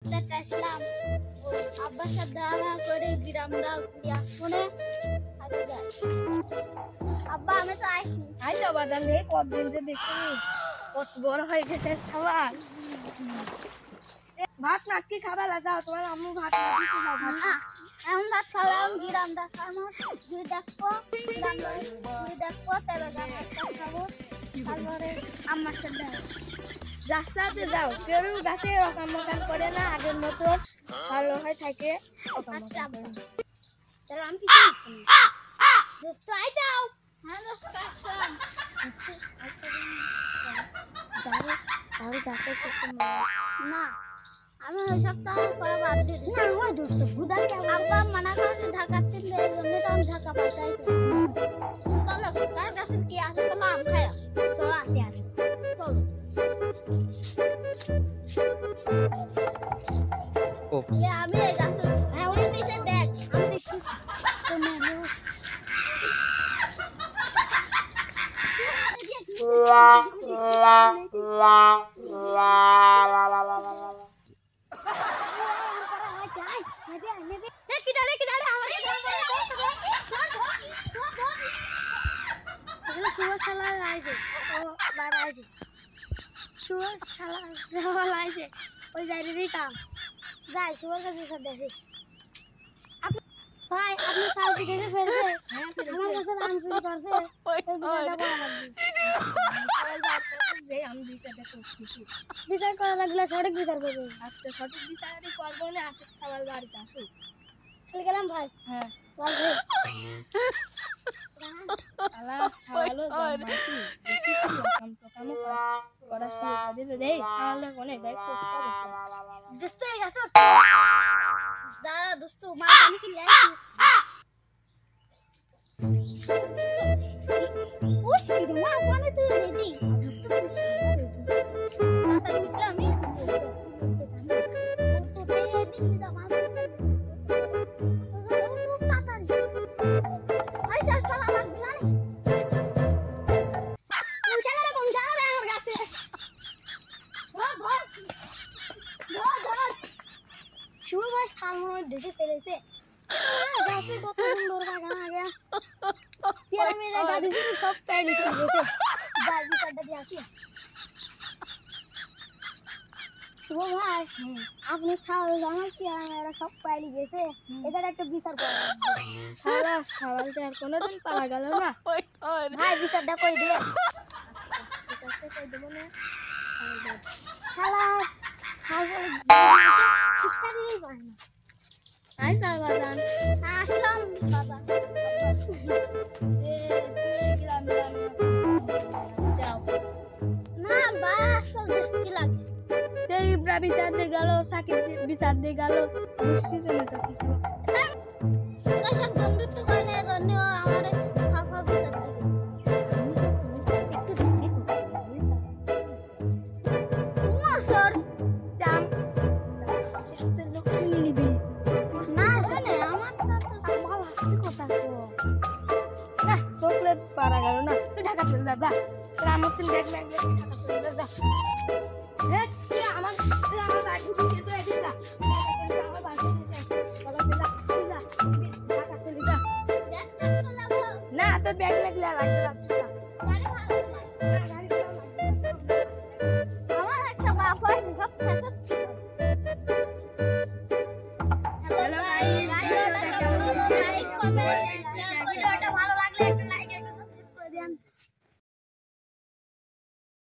আসলাম আব্বার সাথে দেখা করে গ্রামটা ঘুরে আসবো আব্বা আমি তো আইছি আই তো বাদাম রে কতদিন যে দেখি কত বড় হয়ে গেছে খাবার ভাত না কি খাবার লাগাও তোমার আম্মু ভাত না কি খাও ভাত এমন ভাত খাওয়াম গ্রামটা খাবো ঘুরে দেখবো ঘুরে দেখবো তারপরে খাবো তারপরে আম্মার সাথে রাস্তাতে যাও কেউ গাছে রকম মকান করে না আগের মতো ভালো হয় থাকে আচ্ছা তাহলে আমি কিছু দিচ্ছি না দোস্ত আই যাও হ্যাঁ দোস্ত আসলাম না আমি ওই সপ্তাহ করা বাদ দিয়ে দিই না ওই দোস্ত গুদা আব্বা মানা করে ঢাকা থেকে এই জন্য তো আমি ঢাকা পাঠাই চলো কার কাছে কি আছে চলো আম খাই চলো আনতে আসো চলো আমি এই গাছ হ্যাঁ ওই নিচে দেখ আমি দেখি ওই জায়গায় কাম যাই সুভাষ কাছে দেখি ভাই আপনি সাল থেকে ফেলছে আমার কাছে রান চুরি করছে আমি বিচারটা করছি বিচার করা লাগলে সঠিক বিচার করবে আচ্ছা সঠিক বিচারই করবো না আসুক সবার বাড়িতে আসুক চলে গেলাম ভাই হ্যাঁ বলবে আলা খাওয়ালো জামাতি বেশি কাম সকাম করা শুরু করে দিতে দেই তাহলে কোনে দেখ কষ্ট দোস্ত এই গাছ দাদা দোস্ত মা আমি কি লাইছি পুশ কি মা কোনে তুই রেডি দোস্ত পুশ মাথা উঠলে আমি দেশে ফেলেছে গাছে কত সুন্দর বাগান আগে পেয়ারা মেয়েরা গাছে সব পাইলি চলে গেছে যাই বিচারটা দিয়ে আসি শুভ ভাই আপনি ছাগল জানার পেয়ারা মেয়েরা সব পাইলি গেছে এটার একটা বিচার করা সারা সারালটা আর কোনোদিন পাওয়া গেল না ভাই বিচারটা কই দিয়ে কই দেবো না শালা ছাগল শিক্ষা দিলেই পারে না আই সাবাদান আসলাম বাবা যাও না বাস কি লাগছে এই বিচার দিয়ে গেল সাকিব বিচার দিয়ে গেল বুঝছিস না তো কিছু তার সাথে বন্ধুত্ব করে না জন্য আমারে ফাফা বিচার দিয়ে সর জাম লক্ষ্মী নিবি না শুনে আমার তো ভালো হাসি কথা না চকলেট পারা গেল না তুই ঢাকা চলে যা যা আমার তুই দেখ না ঢাকা চলে যা দেখ তুই আমার বাড়ি দিয়ে তুই এদিকে যা আমার বাড়ি দিয়ে বাবা চলে যা ঢাকা চলে যা না তোর ব্যাগ লাগলে লাগবে লাগছে না আমার একটা বাপ হয় সব ফেসব হ্যালো গাইস লাইক কমেন্ট ভিডিওটা ভালো লাগলে একটা লাইক একটা সাবস্ক্রাইব করে দেন